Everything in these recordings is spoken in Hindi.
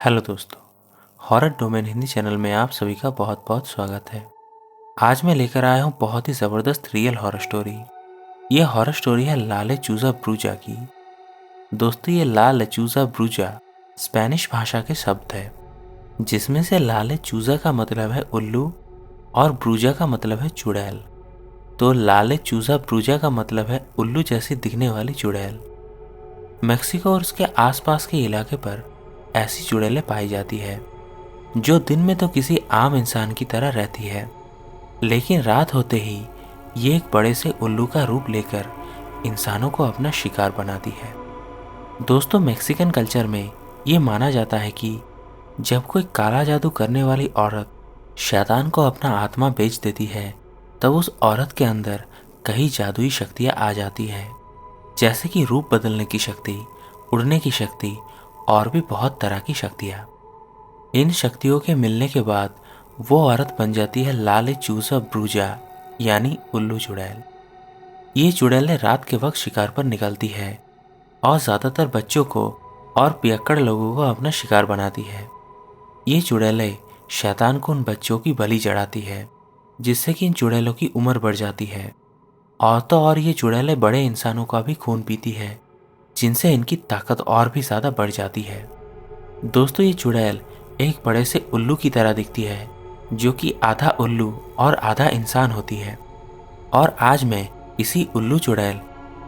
हेलो दोस्तों, हॉरर डोमेन हिंदी चैनल में आप सभी का बहुत बहुत स्वागत है। आज मैं लेकर आया हूँ बहुत ही ज़बरदस्त रियल हॉरर स्टोरी। ये हॉरर स्टोरी है ला लेचूज़ा ब्रूजा की। दोस्तों, ये ला लेचूज़ा ब्रूजा स्पेनिश भाषा के शब्द है, जिसमें से ला लेचूज़ा का मतलब है उल्लू और ब्रूजा का मतलब है चुड़ैल। तो ला लेचूज़ा ब्रूजा का मतलब है उल्लू जैसी दिखने वाली चुड़ैल। मेक्सिको और उसके आसपास के इलाके पर ऐसी चुड़ैलें पाई जाती है जो दिन में तो किसी आम इंसान की तरह रहती है, लेकिन रात होते ही ये एक बड़े से उल्लू का रूप लेकर इंसानों को अपना शिकार बनाती है। दोस्तों, मेक्सिकन कल्चर में ये माना जाता है कि जब कोई काला जादू करने वाली औरत शैतान को अपना आत्मा बेच देती है, तब उस औरत के अंदर कई जादुई शक्तियाँ आ जाती है, जैसे कि रूप बदलने की शक्ति, उड़ने की शक्ति और भी बहुत तरह की शक्तियाँ। इन शक्तियों के मिलने के बाद वो औरत बन जाती है ला लेचूज़ा ब्रूजा, यानी उल्लू चुड़ैल। ये चुड़ैलें रात के वक्त शिकार पर निकलती है और ज़्यादातर बच्चों को और पियक्कड़ लोगों को अपना शिकार बनाती है। ये चुड़ैलें शैतान को उन बच्चों की बलि चढ़ाती है, जिससे कि इन चुड़ैलों की उम्र बढ़ जाती है। और तो और ये चुड़ैलें बड़े इंसानों का भी खून पीती है, जिनसे इनकी ताकत और भी ज़्यादा बढ़ जाती है। दोस्तों, ये चुड़ैल एक बड़े से उल्लू की तरह दिखती है, जो कि आधा उल्लू और आधा इंसान होती है। और आज मैं इसी उल्लू चुड़ैल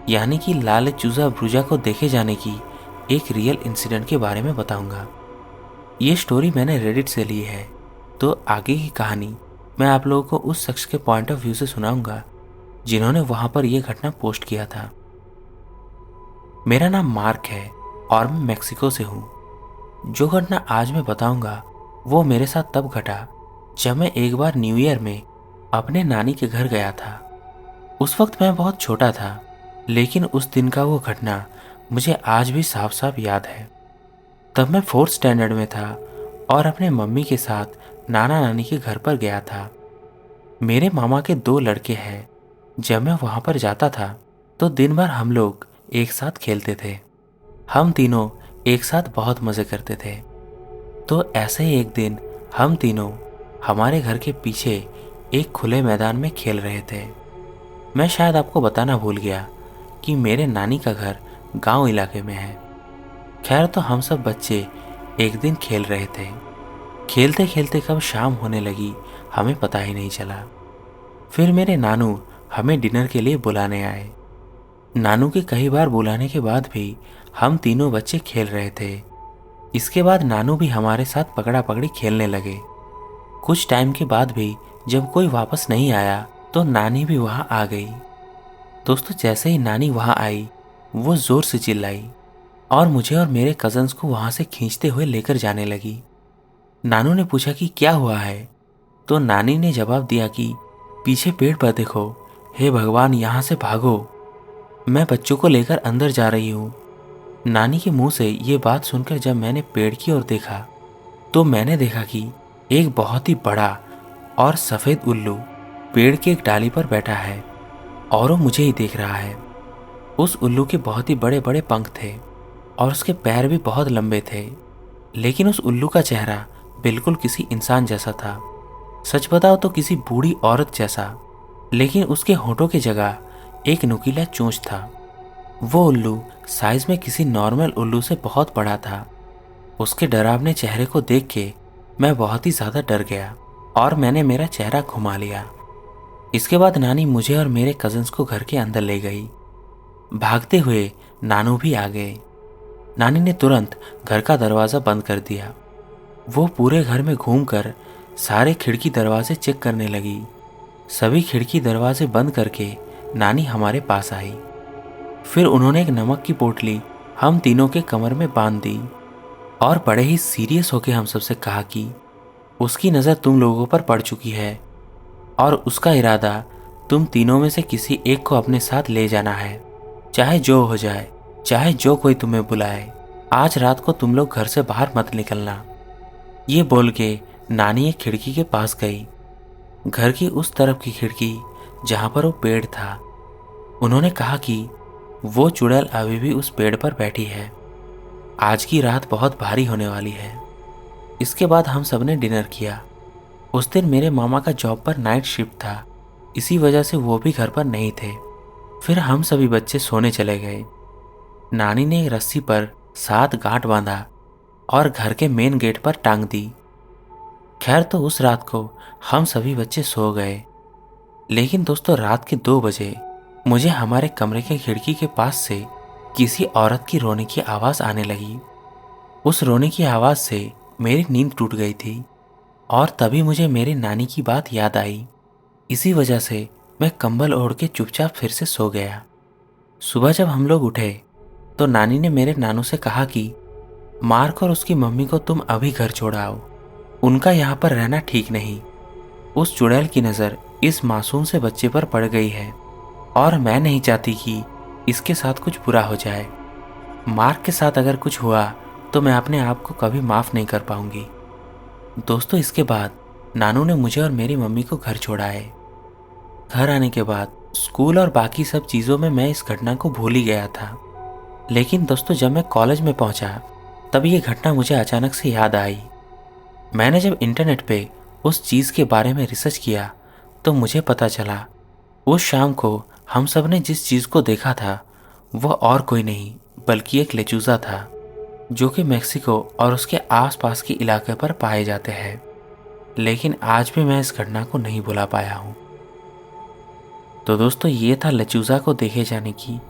यानी कि ला लेचूज़ा ब्रूजा को देखे जाने की एक रियल इंसिडेंट के बारे में बताऊंगा। ये स्टोरी मैंने रेडिट से ली है, तो आगे की कहानी मैं आप लोगों को उस शख्स के पॉइंट ऑफ व्यू से सुनाऊंगा जिन्होंने वहां पर यह घटना पोस्ट किया था। मेरा नाम मार्क है और मैं मेक्सिको से हूँ। जो घटना आज मैं बताऊंगा वो मेरे साथ तब घटा जब मैं एक बार न्यू ईयर में अपने नानी के घर गया था। उस वक्त मैं बहुत छोटा था, लेकिन उस दिन का वो घटना मुझे आज भी साफ साफ याद है। तब मैं 4th स्टैंडर्ड में था और अपने मम्मी के साथ नाना नानी के घर पर गया था। मेरे मामा के 2 लड़के हैं। जब मैं वहाँ पर जाता था तो दिन भर हम लोग एक साथ खेलते थे। हम तीनों एक साथ बहुत मज़े करते थे। तो ऐसे ही एक दिन हम तीनों हमारे घर के पीछे एक खुले मैदान में खेल रहे थे। मैं शायद आपको बताना भूल गया कि मेरे नानी का घर गांव इलाके में है। खैर, तो हम सब बच्चे एक दिन खेल रहे थे। खेलते खेलते कब शाम होने लगी हमें पता ही नहीं चला। फिर मेरे नानू हमें डिनर के लिए बुलाने आए। नानू के कई बार बुलाने के बाद भी हम तीनों बच्चे खेल रहे थे। इसके बाद नानू भी हमारे साथ पकड़ा पकड़ी खेलने लगे। कुछ टाइम के बाद भी जब कोई वापस नहीं आया तो नानी भी वहां आ गई। दोस्तों, जैसे ही नानी वहां आई वो जोर से चिल्लाई और मुझे और मेरे कजन्स को वहां से खींचते हुए लेकर जाने लगी। नानू ने पूछा कि क्या हुआ है, तो नानी ने जवाब दिया कि पीछे पेड़ पर देखो, हे भगवान, यहाँ से भागो, मैं बच्चों को लेकर अंदर जा रही हूँ। नानी के मुंह से ये बात सुनकर जब मैंने पेड़ की ओर देखा तो मैंने देखा कि एक बहुत ही बड़ा और सफ़ेद उल्लू पेड़ की एक डाली पर बैठा है और वो मुझे ही देख रहा है। उस उल्लू के बहुत ही बड़े बड़े पंख थे और उसके पैर भी बहुत लंबे थे, लेकिन उस उल्लू का चेहरा बिल्कुल किसी इंसान जैसा था। सच बताओ तो किसी बूढ़ी औरत जैसा, लेकिन उसके होठों की जगह एक नुकीला चोंच था। वो उल्लू साइज में किसी नॉर्मल उल्लू से बहुत बड़ा था। उसके डरावने चेहरे को देख के मैं बहुत ही ज़्यादा डर गया और मैंने मेरा चेहरा घुमा लिया। इसके बाद नानी मुझे और मेरे कज़न्स को घर के अंदर ले गई। भागते हुए नानू भी आ गए। नानी ने तुरंत घर का दरवाज़ा बंद कर दिया। वो पूरे घर में घूमकर सारे खिड़की दरवाजे चेक करने लगी। सभी खिड़की दरवाजे बंद करके नानी हमारे पास आई। फिर उन्होंने एक नमक की पोटली हम तीनों के कमर में बांध दी और बड़े ही सीरियस होकर हम सबसे कहा कि उसकी नज़र तुम लोगों पर पड़ चुकी है और उसका इरादा तुम तीनों में से किसी एक को अपने साथ ले जाना है, चाहे जो हो जाए, चाहे जो कोई तुम्हें बुलाए। आज रात को तुम लोग घर से बाहर मत निकलना। ये बोल के नानी एक खिड़की के पास गई, घर की उस तरफ की खिड़की जहाँ पर वो पेड़ था। उन्होंने कहा कि वो चुड़ैल अभी भी उस पेड़ पर बैठी है। आज की रात बहुत भारी होने वाली है। इसके बाद हम सब ने डिनर किया। उस दिन मेरे मामा का जॉब पर नाइट शिफ्ट था, इसी वजह से वो भी घर पर नहीं थे। फिर हम सभी बच्चे सोने चले गए। नानी ने एक रस्सी पर 7 गांठ बांधा और घर के मेन गेट पर टांग दी। खैर तो उस रात को हम सभी बच्चे सो गए। लेकिन दोस्तों, रात के 2 बजे मुझे हमारे कमरे के खिड़की के पास से किसी औरत की रोने की आवाज़ आने लगी। उस रोने की आवाज़ से मेरी नींद टूट गई थी और तभी मुझे मेरी नानी की बात याद आई। इसी वजह से मैं कंबल ओढ़ के चुपचाप फिर से सो गया। सुबह जब हम लोग उठे तो नानी ने मेरे नानू से कहा कि मार्क और उसकी मम्मी को तुम अभी घर छोड़ाओ, उनका यहाँ पर रहना ठीक नहीं। उस चुड़ैल की नज़र इस मासूम से बच्चे पर पड़ गई है और मैं नहीं चाहती कि इसके साथ कुछ बुरा हो जाए। मार्क के साथ अगर कुछ हुआ तो मैं अपने आप को कभी माफ़ नहीं कर पाऊंगी। दोस्तों, इसके बाद नानू ने मुझे और मेरी मम्मी को घर छोड़ाए। घर आने के बाद स्कूल और बाकी सब चीज़ों में मैं इस घटना को भूल ही गया था। लेकिन दोस्तों, जब मैं कॉलेज में पहुंचा तब ये घटना मुझे अचानक से याद आई। मैंने जब इंटरनेट पे उस चीज़ के बारे में रिसर्च किया तो मुझे पता चला उस शाम को हम सब ने जिस चीज़ को देखा था वह और कोई नहीं बल्कि एक लेचूज़ा था, जो कि मेक्सिको और उसके आसपास के इलाके पर पाए जाते हैं। लेकिन आज भी मैं इस घटना को नहीं भुला पाया हूँ। तो दोस्तों, ये था लेचूज़ा को देखे जाने की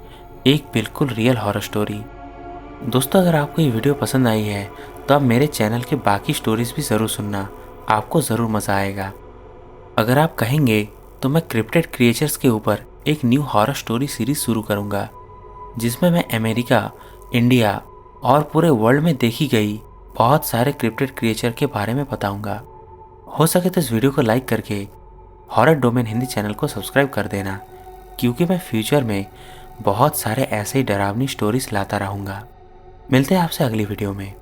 एक बिल्कुल रियल हॉरर स्टोरी। दोस्तों, अगर आपको ये वीडियो पसंद आई है तो आप मेरे चैनल के बाकी स्टोरीज भी ज़रूर सुनना, आपको ज़रूर मज़ा आएगा। अगर आप कहेंगे तो मैं क्रिप्टेड क्रिएचर्स के ऊपर एक न्यू हॉरर स्टोरी सीरीज शुरू करूँगा, जिसमें मैं अमेरिका, इंडिया और पूरे वर्ल्ड में देखी गई बहुत सारे क्रिप्टेड क्रिएचर के बारे में बताऊँगा। हो सके तो इस वीडियो को लाइक करके हॉरर डोमेन हिंदी चैनल को सब्सक्राइब कर देना, क्योंकि मैं फ्यूचर में बहुत सारे ऐसे ही डरावनी स्टोरीज लाता रहूँगा। मिलते हैं आपसे अगली वीडियो में।